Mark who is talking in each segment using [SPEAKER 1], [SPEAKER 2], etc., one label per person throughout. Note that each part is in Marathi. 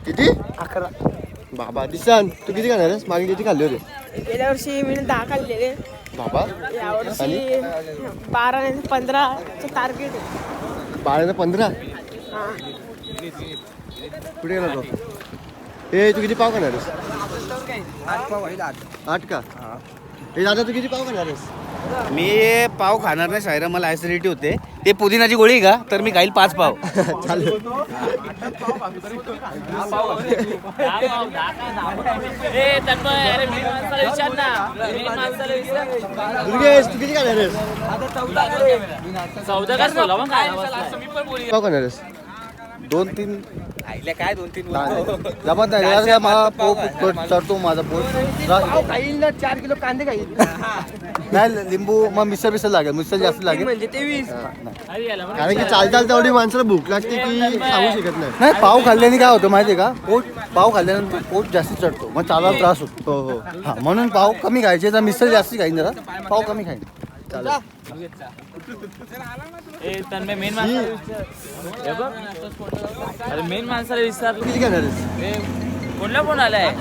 [SPEAKER 1] किती 11 बाबा दिसान तू किती खाणार आहेस? मागे किती खाल्ले होते?
[SPEAKER 2] गेल्या वर्षी मी 10 खाल्लेले
[SPEAKER 1] बाबा.
[SPEAKER 2] यावर्षी 12 आणि 15चं टार्गेट आहे.
[SPEAKER 1] 12 आणि 15 कुठे गेला तो? हे तू किती पाव खाणार आहेस? 8 का? हे दादा तू किती पाव खाणार आहेस?
[SPEAKER 3] मी पाव खाणार नाही सायरा, मला ऍसिडिटी होते. ते पुदिनाची गोळी का तर मी खाईल 5 पाव.
[SPEAKER 1] चालेल. दुर्गेश तू किती खाणार आहेस?
[SPEAKER 2] 14 का 16 मग काय
[SPEAKER 1] पाव खाणार आहेस?
[SPEAKER 3] 2-3 काय 2-3
[SPEAKER 1] जमत नाही मला पोट चढतो माझा पोट.
[SPEAKER 2] 4 किलो कांदे खाईल.
[SPEAKER 1] नाही लिंबू मग मिसळ लागेल. मिसळ जास्त लागेल
[SPEAKER 2] म्हणजे 23
[SPEAKER 1] कारण की चालताल तेवढी माणसाला भूक लागते की सांगू शकत नाही.
[SPEAKER 3] नाही, पाव खाल्ल्याने काय होतं माहिती आहे का? पाव खाल्ल्यानंतर पोट जास्त चढतो, मग चालायला त्रास होतो.
[SPEAKER 1] हो हो
[SPEAKER 3] हा, म्हणून पाव कमी खायचे. तर मिसळ जास्त खाईन, जरा पाव कमी खाईन.
[SPEAKER 1] चालेल.
[SPEAKER 2] मेन माणसाला विचारलं
[SPEAKER 1] किती खाणार आहेस?
[SPEAKER 2] कोणला फोन आलाय?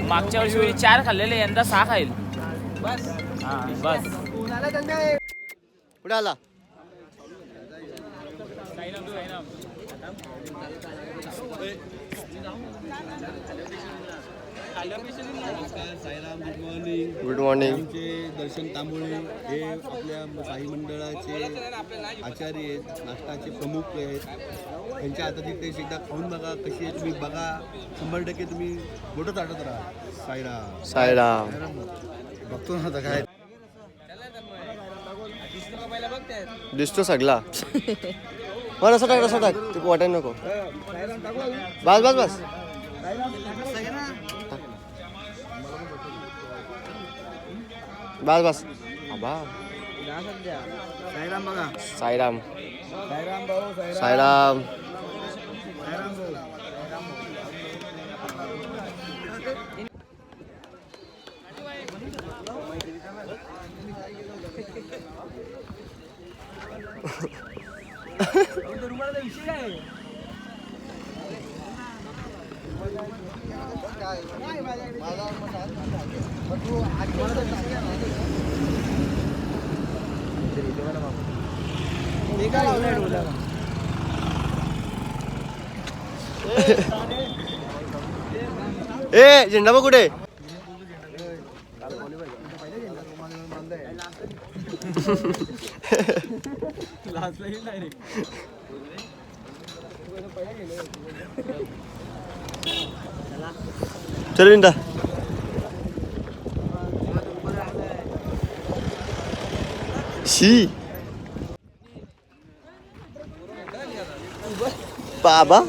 [SPEAKER 2] मागच्या वर्षी 4 खाल्लेले, यंदा 6 खाईल. बस.
[SPEAKER 1] कुठे आला? Good morning.
[SPEAKER 4] आमचे दर्शन तांबोळे हे आपल्या साई मंडळाचे आचार्य आहेत, नाश्ताचे प्रमुख आहेत. त्यांच्या हाताची टेस्ट एकदा खाऊन बघा कशी आहे. तुम्ही बघा, 100% तुम्ही मोठं ताटत राहा. साईराम
[SPEAKER 1] साईराम.
[SPEAKER 3] बघतो ना आता काय
[SPEAKER 1] दिसतो सगळा. हो रसा टाक तू वाटायला नको. बस बस बस. बस बस.
[SPEAKER 3] साईराम बघा.
[SPEAKER 1] साईराम
[SPEAKER 3] भाऊ
[SPEAKER 1] साईराम. ए झेंडा बघ कुठे? चल इंदा. शी बाबा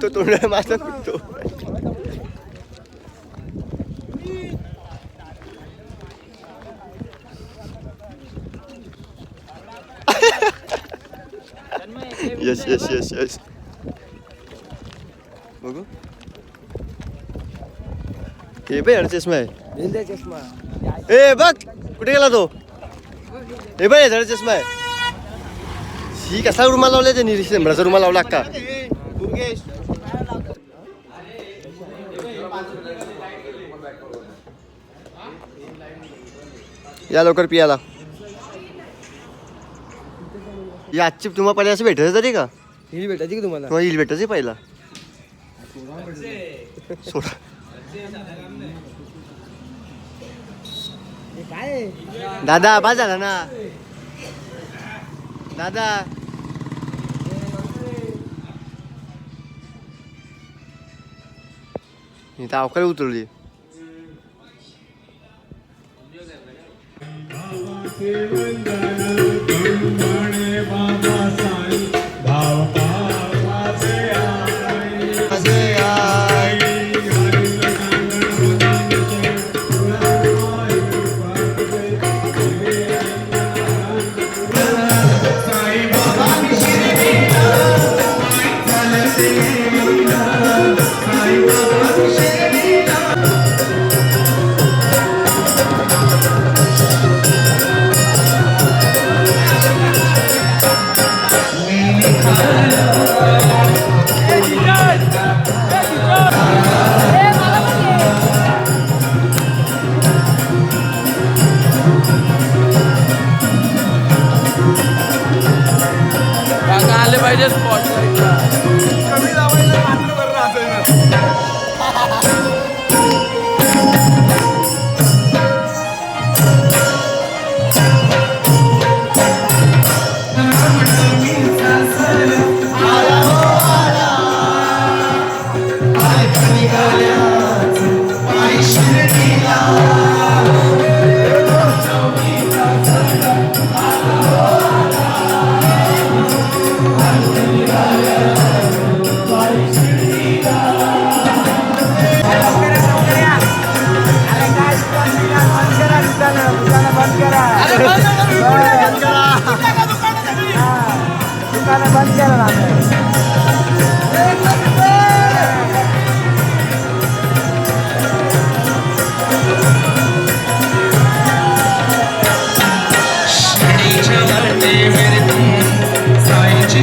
[SPEAKER 1] तो तोंड माझा कुठतो. Yes yes yes yes. बघू हे बाय चष्मा आहे. ए बघ कुठे गेला तो? हे बाय झाड चष्मा आहे. ही कसा रुमाल लावलाय त्यांनी? शंभराचा रुमाल लावला का? या लवकर पियाला. ही आजची तुम्हाला पहिले असं भेटायचं तरी का?
[SPEAKER 3] ही भेटायची की तुम्हाला?
[SPEAKER 1] तुम्हाला हिल भेटायचं पहिला. सोडा दादा बा झाला ना दादा. इथं अवकाळी उतरली.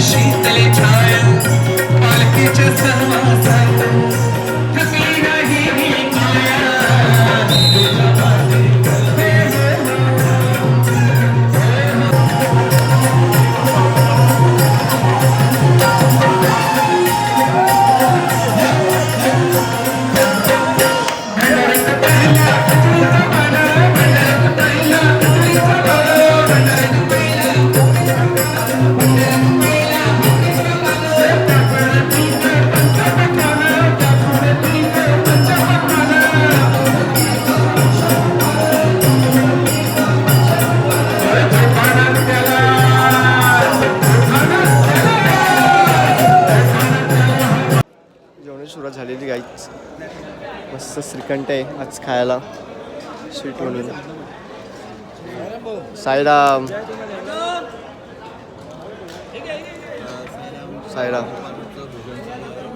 [SPEAKER 5] शीतल छाया पालकीच्या सहवासात थकली नाही ही माया
[SPEAKER 1] जेवणाची सुरुवात झालेली गाईच. मस्त श्रीखंड आहे आज खायला स्वीट म्हणून. साईराम साईराम.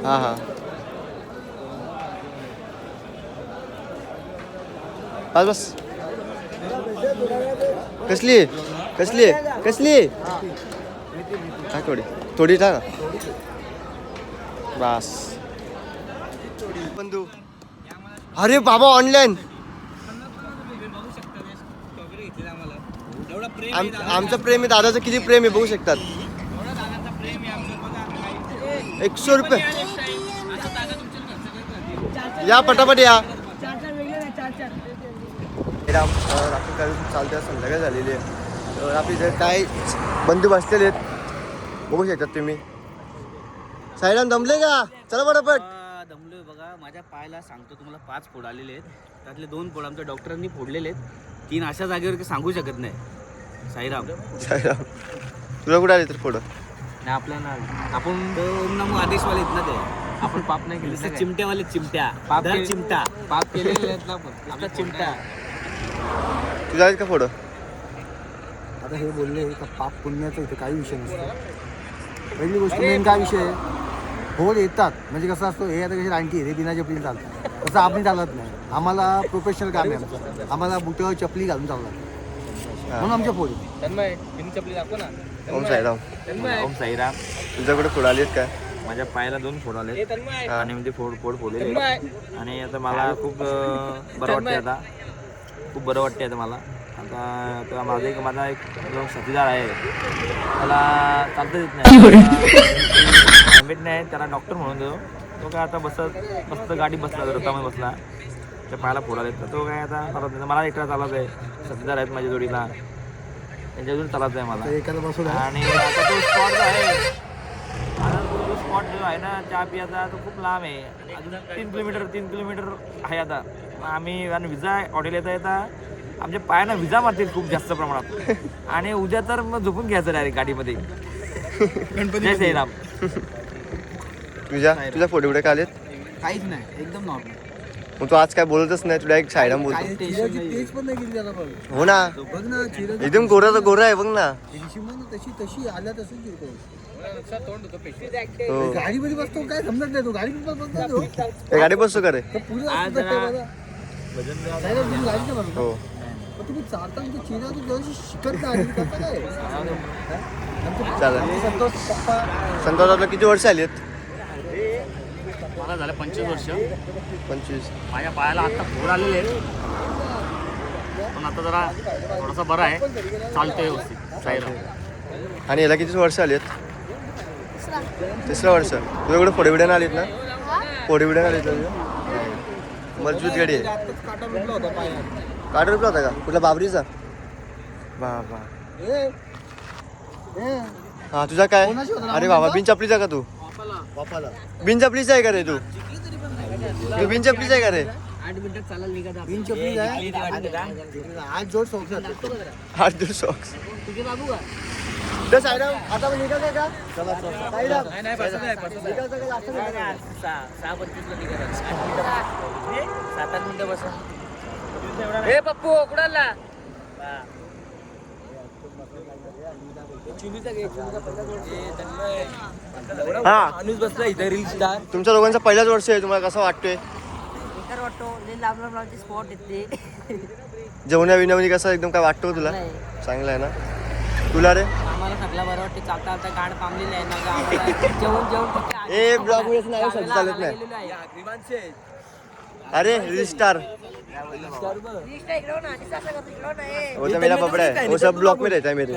[SPEAKER 1] हां हां बस बस. कसली कसली कसली टाक थोडी थोडी टाक बस. बंधू अरे बाबा ऑनलाईन आमचं प्रेम आहे. दादाचं किती प्रेम आहे बघू शकतात. 100 रुपये या पटापट या. आपण काय चालते संध्याकाळ झालेली आहे. तर आपली इथे काय बंधू बसलेले आहेत बघू शकतात तुम्ही. साईराम दमले का? चला पटापट.
[SPEAKER 3] दमलोय बघा. माझ्या पायाला सांगतो तुम्हाला 5 फोड आलेले आहेत. त्यातले 2 फोड आमच्या डॉक्टरांनी फोडलेले आहेत. 3 अशा जागेवर की सांगू शकत नाही. साईराम
[SPEAKER 1] साईराम तुला कुठे आले तर फोडं
[SPEAKER 3] नाही आपल्याला आपण ओम नमो आदेशवाले आहेत ना ते. आपण पाप नाही केले. चिमट्यावाले चिमट्या पाप चिमटा पाप केलेले आहेत ना आपण. आपला चिमटा
[SPEAKER 1] तुझ्या आहेत का फोडं?
[SPEAKER 6] आता हे बोलले का पाप पुण्याचा इथे काही विषय नसतो. पहिली गोष्ट मेन काय विषय आहे, फोड येतात म्हणजे कसं असतो. हे आता कशी रांटी हे बिना चपली चालतात तसं आपण चालत नाही. आम्हाला प्रोफेशनल काम आहे आमचं. आम्हाला बुटं चपली घालून चालतात म्हणून आमच्या फोड.
[SPEAKER 3] चपली दाखव ना.
[SPEAKER 1] ओम साईराम.
[SPEAKER 3] ओम साईराम.
[SPEAKER 1] तुझ्याकडे फोड आले आहेत काय?
[SPEAKER 3] माझ्या पायाला 2 फोड आले आणि म्हणजे फोड फोडलेले. आणि आता मला खूप बरं वाटते. आता खूप बरं वाटते आता मला. आता माझा एक साथीदार आहे. त्याला चालता येत नाही. हेल्मेट नाही त्याला डॉक्टर म्हणून देतो. तो काय आता मस्त गाडी बसला रथामध्ये बसला. त्या पायाला फोडा देत तो काय आता चालत नाही. मला एकटा चालत आहे. साथीदार आहेत माझ्या जोडीला. त्यांच्या जोडी चालत आहे मला.
[SPEAKER 6] एखादा बसून
[SPEAKER 3] आणि आता तो स्पॉट जो आहे तो स्पॉट जो आहे ना चहा पियाचा तो खूप लांब आहे. अजून 3 किलोमीटर आहे. आता आम्ही आणि विजा हॉटेल येता आमच्या पायानं विजा मारतील खूप जास्त प्रमाणात. आणि उद्या तर मग झोपून घ्यायचं डायरेक्ट गाडीमध्ये. जय श्रीराम.
[SPEAKER 1] तुझ्या फोटो एवढे का आलेत?
[SPEAKER 6] काहीच नाही, एकदम नॉर्मल.
[SPEAKER 1] मग तू आज काय बोलतच नाही. तुला एक साईराम बोलतो.
[SPEAKER 6] तेच पण नाही केली त्याला. पण
[SPEAKER 1] हो ना
[SPEAKER 6] बघ ना चिरं
[SPEAKER 1] एकदम गोरा आहे बघ ना.
[SPEAKER 6] तशी आल्या तसं जिरतो.
[SPEAKER 1] हो
[SPEAKER 6] गाडीमध्ये बसतो काय समजत नाही. तो गाडी बसतो
[SPEAKER 1] ए, गाडी बसतो का रे?
[SPEAKER 6] पुढे
[SPEAKER 3] आज जरा
[SPEAKER 6] गाडीचं बसतो.
[SPEAKER 1] हो
[SPEAKER 6] तुम्ही चालता चिरा तू जवळशी शिकत नाही काय.
[SPEAKER 1] चालेल.
[SPEAKER 6] संतोष पप्पा
[SPEAKER 1] संतोष आपलं किती वर्ष आली आहेत?
[SPEAKER 2] मला झालं 25 वर्ष.
[SPEAKER 1] 25.
[SPEAKER 2] माझ्या पायाला आता फोड आलेले आहेत पण आता जरा थोडासा बरा आहे. चालतोय व्यवस्थित. साईराम.
[SPEAKER 1] आणि याला किती वर्ष आली आहेत? 3रं वर्ष. तुझ्याकडे फोडविड्यानं आलीत ना? फोडविड्यानं आली तुझ्या मजबूत गाडी आहे.
[SPEAKER 6] काटा रुपला होता पायात.
[SPEAKER 1] काढून रुपला होता का? कुठला बाबरीचा? बाबा हा तुझा काय? अरे बाबा बिन चपलीचा का तू? बिन चपलीचा आहे का रे तू? बिन चपलीचा आहे का रे?
[SPEAKER 3] 8 मिनिटात चालायला निघा.
[SPEAKER 6] बिन चपली आज जोड सॉक्स
[SPEAKER 1] 8 दिवस सॉक्स.
[SPEAKER 3] तुझे बाबू का
[SPEAKER 1] साईराम आता पण निघायचं आहे का? साईराम
[SPEAKER 3] नाही 6:25 निघा. 7-8 मिनिटं बसा. हे पप्पू कुडाला
[SPEAKER 1] हा
[SPEAKER 6] माणूस बसला इथे रील स्टार.
[SPEAKER 1] तुमच्या दोघांचा पहिलाच वर्ष आहे, तुम्हाला कसं वाटतोय
[SPEAKER 7] स्पॉट येते
[SPEAKER 1] जेवण्या विनवणी कसं एकदम काय वाटतो तुला? चांगलं आहे ना तुला रे?
[SPEAKER 7] आम्हाला सगळं बरं वाटते. चालता चालता गाड पामलेली आहे ना आम्हाला जेवण जेवण
[SPEAKER 1] ए ब्लॉग मुळेच नाही सध्या चालत नाही. अरे रील स्टार वो तो मेरा बबड़ा है, वो सब ब्लॉक में रहता है मेरे.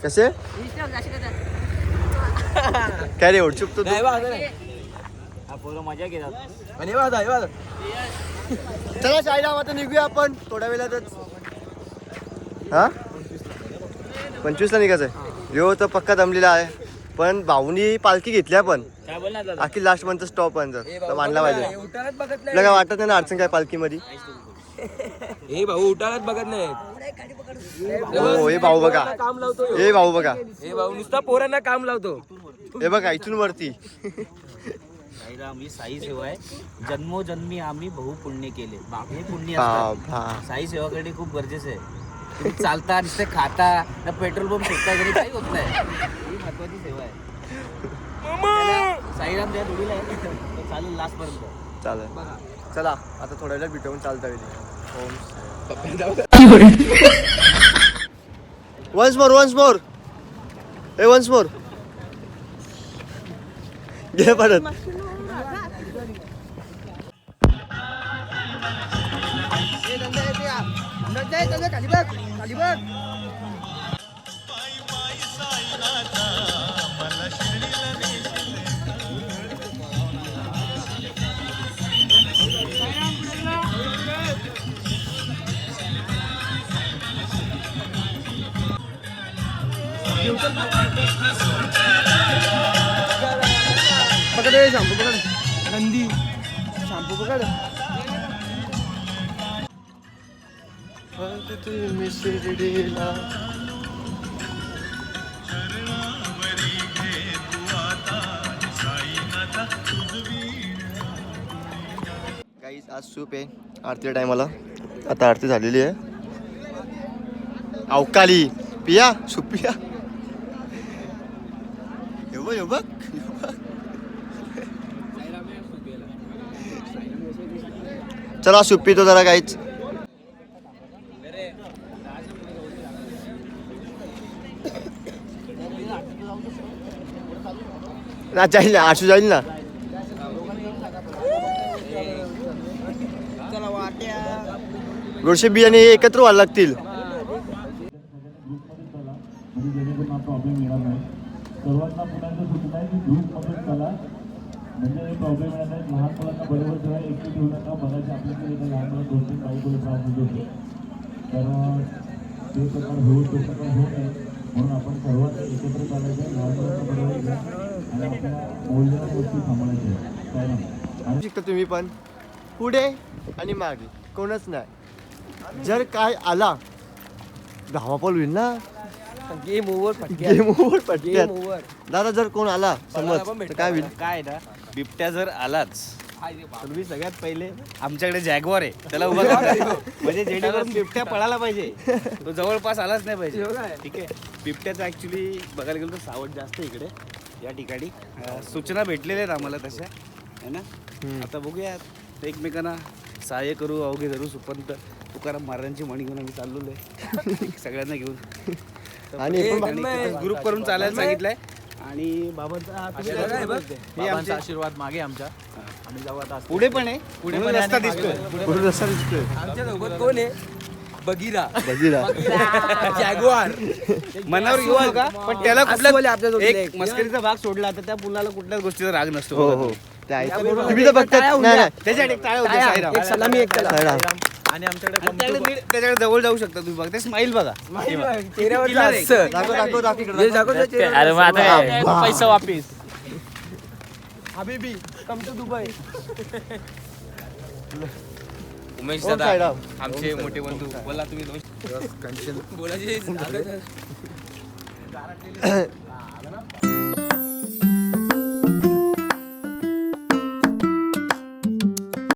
[SPEAKER 1] कसे काय रे ओढ चुकतो तू?
[SPEAKER 2] पोरं मजा घेतात.
[SPEAKER 6] आणि वादा
[SPEAKER 1] चला शाळेला आता निघूया आपण थोड्या वेळातच. हा 25ला निघायचं आहे. यो तर पक्का जमलेला आहे, पण भाऊनी पालखी घेतल्या पण
[SPEAKER 2] काय बोलणार
[SPEAKER 1] आखी लास्ट पर्यंत स्टॉप पर्यंत मानला पाहिजे. तुला काय वाटत नाही ना अडचण काय पालखीमध्ये?
[SPEAKER 6] हे भाऊ उठाळात बघत नाही.
[SPEAKER 1] हो हे भाऊ बघा,
[SPEAKER 6] काम लावतो
[SPEAKER 1] हे भाऊ बघा,
[SPEAKER 6] हे भाऊ नुसता पोरांना काम लावतो.
[SPEAKER 1] हे बघा इथून वरती.
[SPEAKER 2] साईराम ही साई सेवा आहे. जन्मोजन्मी आम्ही बहु पुण्य केले. हे पुण्य असतात.
[SPEAKER 1] बाबा.
[SPEAKER 2] साई सेवा करणे खूप गरजेचं आहे. तुम्ही चालता नुसते खाता ना पेट्रोल पंप शोधता घरी काही होत नाही. ही महत्वाची सेवा आहे. साईराम त्या जोडीला आहे तो चालेल लास्ट पर्यंत.
[SPEAKER 1] चालेल चला आता थोड्या वेळात भेटून चालता गेली. वन्स मोर ए वन्स मोर घे परत.
[SPEAKER 6] पकड शॅम्पू पकड गंदी शॅम्पू पकड.
[SPEAKER 1] गाईस आज सूप आहे आरतीच्या टायमाला. आता आरती झालेली आहे. अवकाली पिया सूप पिया. हे बघ चला सूप पितो जरा काहीच. ना जाईल ना आशू जाईल ना. गोडशे बियाणे हे एकत्र व्हायला लागतील.
[SPEAKER 8] प्रॉब्लेम येणार नाही. सर्वांना पुन्हा एकदा सूचना आहे की ग्रुपमध्ये चला, म्हणजे प्रॉब्लेम येणार नाही. लहान मुलांना बरोबर ठेवा, एकटे ठेवू नका. बघायचे आपल्याकडे इथं लहान मुलं 2-3 काही कोणी त्रास होते, तर ते प्रकार होऊ नये म्हणून आपण सर्वांना एकत्र चालायचं. लहान मुलांना बरोबर घ्या आणि आपल्या मौल्यवान गोष्टी सांभाळायच्या. काय ना
[SPEAKER 1] शिकता तुम्ही पण पुढे आणि मागे कोणच नाही. जर काय आला धावापॉल होईल ना.
[SPEAKER 6] गेम ओव्हर
[SPEAKER 1] गेम ओव्हर पटक्यात. दादा जर कोण आला समज तर काय होईल?
[SPEAKER 2] काय ना बिबट्या जर आलाच तर मी सगळ्यात पहिले आमच्याकडे जॅगवार आहे त्याला उभा करतो. म्हणजे जेणेकरून बिबट्या पळायला पाहिजे, तो जवळपास आलाच नाही पाहिजे. ठीक आहे. बिबट्याचं ॲक्च्युली बघायला गेलं तर सावट जास्त आहे इकडे या ठिकाणी. सूचना भेटलेल्या आहेत आम्हाला तशा आहे ना. आता बघूया एकमेकांना सहाय्य करू. अवघे धरू सुपंत तुकाराम महाराजांची म्हणी घेऊन आम्ही चाललेलो आहे सगळ्यांना घेऊन.
[SPEAKER 1] आणि
[SPEAKER 2] ग्रुप करून चालायला सांगितलंय. आणि बाबांचा
[SPEAKER 3] आशीर्वाद मागे आमच्या. आम्ही जाऊ आता.
[SPEAKER 2] पुढे पण आहे. पुढे पण रस्ता दिसतोय.
[SPEAKER 1] पुढे रस्ता दिसतोय.
[SPEAKER 6] आमच्या सोबत कोण आहे? बगीरा
[SPEAKER 1] बघिरा
[SPEAKER 6] जॅग्वार
[SPEAKER 2] मनावर घेऊ नका, पण त्याला
[SPEAKER 6] आपल्या
[SPEAKER 2] कुठला एक मस्करीचा भाग सोडला तर त्या मुलाला कुठल्याच गोष्टीचा राग नसतो.
[SPEAKER 1] हो हो ते आहे. तुम्ही तर बघतात नाही नाही
[SPEAKER 2] त्याच्यासाठी एक टाळ्या होत्या. साईराम.
[SPEAKER 6] एक सलामी एक त्याला.
[SPEAKER 1] साईराम.
[SPEAKER 3] आणि आमच्याकडे
[SPEAKER 2] त्याच्याकडे जवळ जाऊ शकता तुम्ही. बघा ते स्माईल बघा.
[SPEAKER 6] चेहऱ्यावर हास्य.
[SPEAKER 1] दाखव
[SPEAKER 6] हे दाखव चेहऱ्यावर.
[SPEAKER 2] अरे मग आता पैसा वापिस.
[SPEAKER 6] हबीबी कम टू दुबई.
[SPEAKER 3] उमेश
[SPEAKER 1] दादा,
[SPEAKER 3] आमचे मोठे बंधू. बोला तुम्ही दोन.
[SPEAKER 6] बोलायची